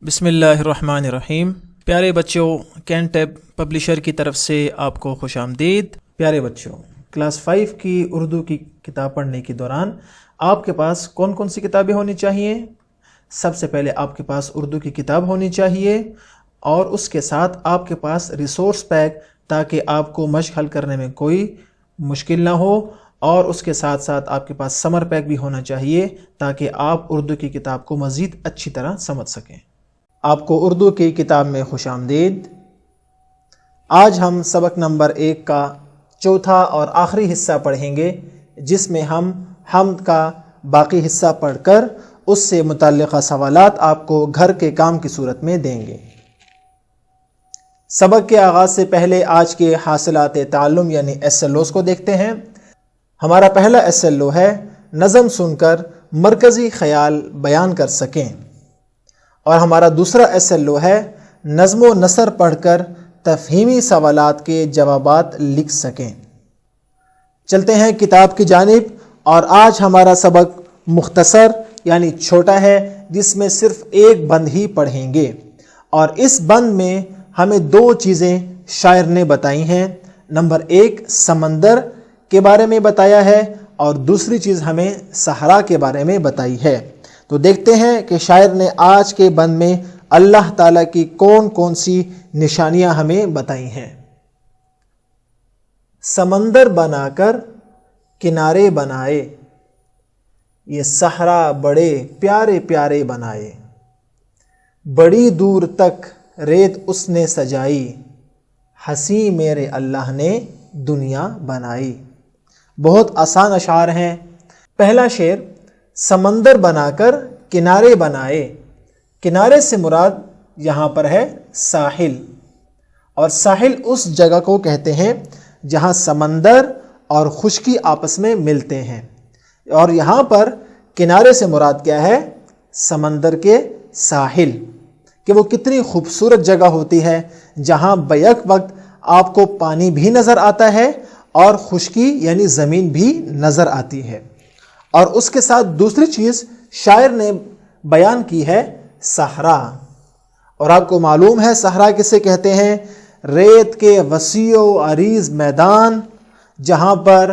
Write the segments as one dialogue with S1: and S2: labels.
S1: بسم اللہ الرحمن الرحیم۔ پیارے بچوں، کینٹیب پبلشر کی طرف سے آپ کو خوش آمدید۔ پیارے بچوں، کلاس 5 کی اردو کی کتاب پڑھنے کے دوران آپ کے پاس کون کون سی کتابیں ہونی چاہیے؟ سب سے پہلے آپ کے پاس اردو کی کتاب ہونی چاہیے اور اس کے ساتھ آپ کے پاس ریسورس پیک، تاکہ آپ کو مشق حل کرنے میں کوئی مشکل نہ ہو، اور اس کے ساتھ ساتھ آپ کے پاس سمر پیک بھی ہونا چاہیے تاکہ آپ اردو کی کتاب کو مزید اچھی طرح سمجھ سکیں۔ آپ کو اردو کی کتاب میں خوش آمدید۔ آج ہم سبق نمبر 1 کا چوتھا اور آخری حصہ پڑھیں گے، جس میں ہم حمد کا باقی حصہ پڑھ کر اس سے متعلقہ سوالات آپ کو گھر کے کام کی صورت میں دیں گے۔ سبق کے آغاز سے پہلے آج کے حاصلات تعلم یعنی SLOs کو دیکھتے ہیں۔ ہمارا پہلا SLO ہے نظم سن کر مرکزی خیال بیان کر سکیں، اور ہمارا دوسرا SLO ہے نظم و نثر پڑھ کر تفہیمی سوالات کے جوابات لکھ سکیں۔ چلتے ہیں کتاب کی جانب، اور آج ہمارا سبق مختصر یعنی چھوٹا ہے، جس میں صرف ایک بند ہی پڑھیں گے، اور اس بند میں ہمیں 2 چیزیں شاعر نے بتائی ہیں۔ نمبر 1 سمندر کے بارے میں بتایا ہے، اور دوسری چیز ہمیں صحرا کے بارے میں بتائی ہے۔ تو دیکھتے ہیں کہ شاعر نے آج کے بند میں اللہ تعالیٰ کی کون کون سی نشانیاں ہمیں بتائی ہیں۔ سمندر بنا کر کنارے بنائے، یہ صحرا بڑے پیارے پیارے بنائے، بڑی دور تک ریت اس نے سجائی، ہنسی میرے اللہ نے دنیا بنائی۔ بہت آسان اشعار ہیں۔ پہلا شعر، سمندر بنا کر کنارے بنائے۔ کنارے سے مراد یہاں پر ہے ساحل، اور ساحل اس جگہ کو کہتے ہیں جہاں سمندر اور خشکی آپس میں ملتے ہیں، اور یہاں پر کنارے سے مراد کیا ہے؟ سمندر کے ساحل، کہ وہ کتنی خوبصورت جگہ ہوتی ہے جہاں بیک وقت آپ کو پانی بھی نظر آتا ہے اور خشکی یعنی زمین بھی نظر آتی ہے۔ اور اس کے ساتھ دوسری چیز شاعر نے بیان کی ہے صحرا، اور آپ کو معلوم ہے صحرا کسے کہتے ہیں؟ ریت کے وسیع و عریض میدان، جہاں پر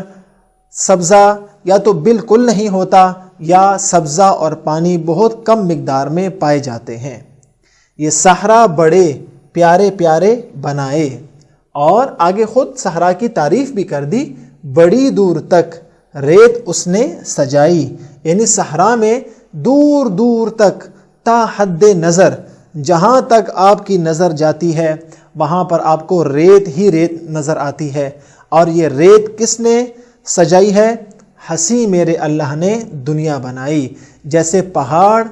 S1: سبزہ یا تو بالکل نہیں ہوتا یا سبزہ اور پانی بہت کم مقدار میں پائے جاتے ہیں۔ یہ صحرا بڑے پیارے پیارے بنائے، اور آگے خود صحرا کی تعریف بھی کر دی، بڑی دور تک ریت اس نے سجائی، یعنی صحرا میں دور دور تک تا حد نظر جہاں تک آپ کی نظر جاتی ہے وہاں پر آپ کو ریت ہی ریت نظر آتی ہے، اور یہ ریت کس نے سجائی ہے؟ ہنسی میرے اللہ نے دنیا بنائی۔ جیسے پہاڑ،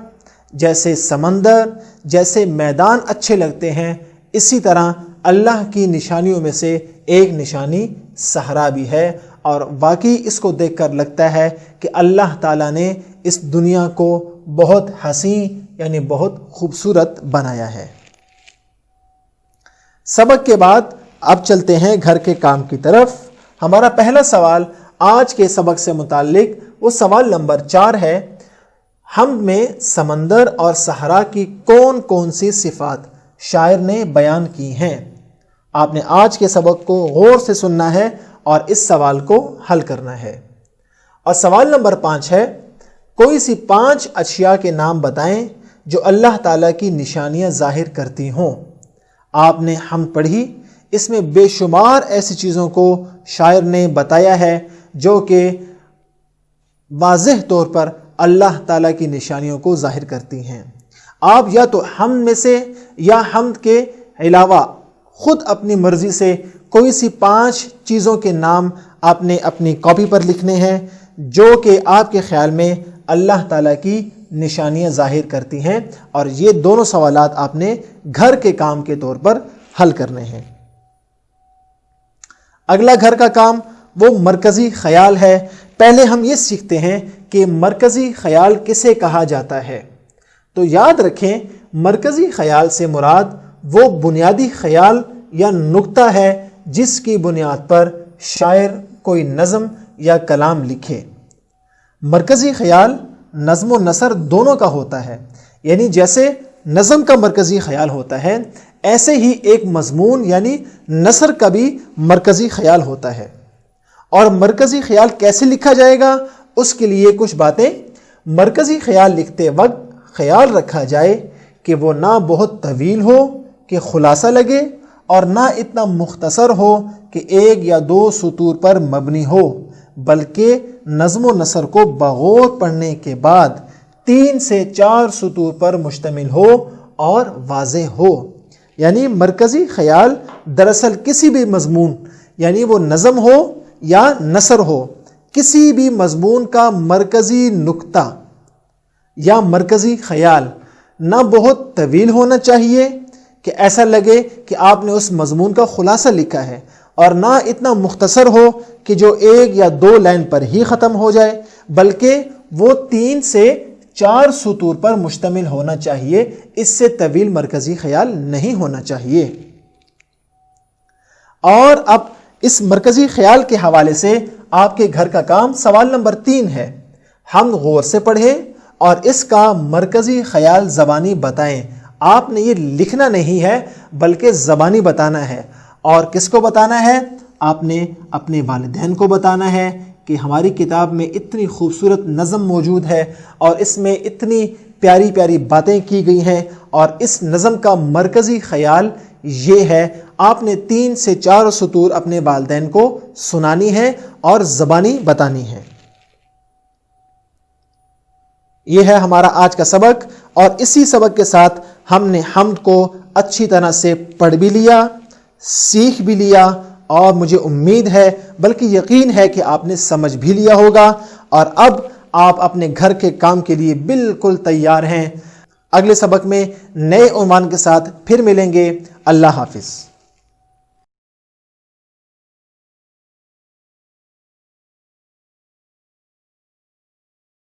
S1: جیسے سمندر، جیسے میدان اچھے لگتے ہیں، اسی طرح اللہ کی نشانیوں میں سے ایک نشانی صحرا بھی ہے، اور واقعی اس کو دیکھ کر لگتا ہے کہ اللہ تعالیٰ نے اس دنیا کو بہت حسین یعنی بہت خوبصورت بنایا ہے۔ سبق کے بعد اب چلتے ہیں گھر کے کام کی طرف۔ ہمارا پہلا سوال آج کے سبق سے متعلق وہ سوال نمبر 4 ہے، حمد میں سمندر اور صحرا کی کون کون سی صفات شاعر نے بیان کی ہیں؟ آپ نے آج کے سبق کو غور سے سننا ہے اور اس سوال کو حل کرنا ہے۔ اور سوال نمبر 5 ہے، کوئی سی 5 اشیاء کے نام بتائیں جو اللہ تعالیٰ کی نشانیاں ظاہر کرتی ہوں۔ آپ نے حمد پڑھی، اس میں بے شمار ایسی چیزوں کو شاعر نے بتایا ہے جو کہ واضح طور پر اللہ تعالیٰ کی نشانیوں کو ظاہر کرتی ہیں۔ آپ یا تو حمد میں سے یا حمد کے علاوہ خود اپنی مرضی سے کوئی سی 5 چیزوں کے نام آپ نے اپنی کاپی پر لکھنے ہیں جو کہ آپ کے خیال میں اللہ تعالیٰ کی نشانیاں ظاہر کرتی ہیں، اور یہ دونوں سوالات آپ نے گھر کے کام کے طور پر حل کرنے ہیں۔ اگلا گھر کا کام وہ مرکزی خیال ہے۔ پہلے ہم یہ سیکھتے ہیں کہ مرکزی خیال کسے کہا جاتا ہے۔ تو یاد رکھیں، مرکزی خیال سے مراد وہ بنیادی خیال یا نقطہ ہے جس کی بنیاد پر شاعر کوئی نظم یا کلام لکھے۔ مرکزی خیال نظم و نثر دونوں کا ہوتا ہے، یعنی جیسے نظم کا مرکزی خیال ہوتا ہے، ایسے ہی ایک مضمون یعنی نثر کا بھی مرکزی خیال ہوتا ہے۔ اور مرکزی خیال کیسے لکھا جائے گا، اس کے لیے کچھ باتیں۔ مرکزی خیال لکھتے وقت خیال رکھا جائے کہ وہ نہ بہت طویل ہو کہ خلاصہ لگے، اور نہ اتنا مختصر ہو کہ 1 یا 2 سطور پر مبنی ہو، بلکہ نظم و نثر کو بغور پڑھنے کے بعد 3 سے 4 سطور پر مشتمل ہو اور واضح ہو۔ یعنی مرکزی خیال دراصل کسی بھی مضمون، یعنی وہ نظم ہو یا نثر ہو، کسی بھی مضمون کا مرکزی نقطہ یا مرکزی خیال نہ بہت طویل ہونا چاہیے کہ ایسا لگے کہ آپ نے اس مضمون کا خلاصہ لکھا ہے، اور نہ اتنا مختصر ہو کہ جو 1 یا 2 لائن پر ہی ختم ہو جائے، بلکہ وہ 3 سے 4 سطور پر مشتمل ہونا چاہیے۔ اس سے طویل مرکزی خیال نہیں ہونا چاہیے۔ اور اب اس مرکزی خیال کے حوالے سے آپ کے گھر کا کام سوال نمبر 3 ہے۔ ہم غور سے پڑھیں اور اس کا مرکزی خیال زبانی بتائیں۔ آپ نے یہ لکھنا نہیں ہے بلکہ زبانی بتانا ہے۔ اور کس کو بتانا ہے؟ آپ نے اپنے والدین کو بتانا ہے کہ ہماری کتاب میں اتنی خوبصورت نظم موجود ہے اور اس میں اتنی پیاری پیاری باتیں کی گئی ہیں، اور اس نظم کا مرکزی خیال یہ ہے۔ آپ نے 3 سے 4 سطور اپنے والدین کو سنانی ہے اور زبانی بتانی ہے۔ یہ ہے ہمارا آج کا سبق، اور اسی سبق کے ساتھ ہم نے حمد کو اچھی طرح سے پڑھ بھی لیا، سیکھ بھی لیا، اور مجھے امید ہے بلکہ یقین ہے کہ آپ نے سمجھ بھی لیا ہوگا، اور اب آپ اپنے گھر کے کام کے لیے بالکل تیار ہیں۔ اگلے سبق میں نئے عنوان کے ساتھ پھر ملیں گے۔ اللہ حافظ۔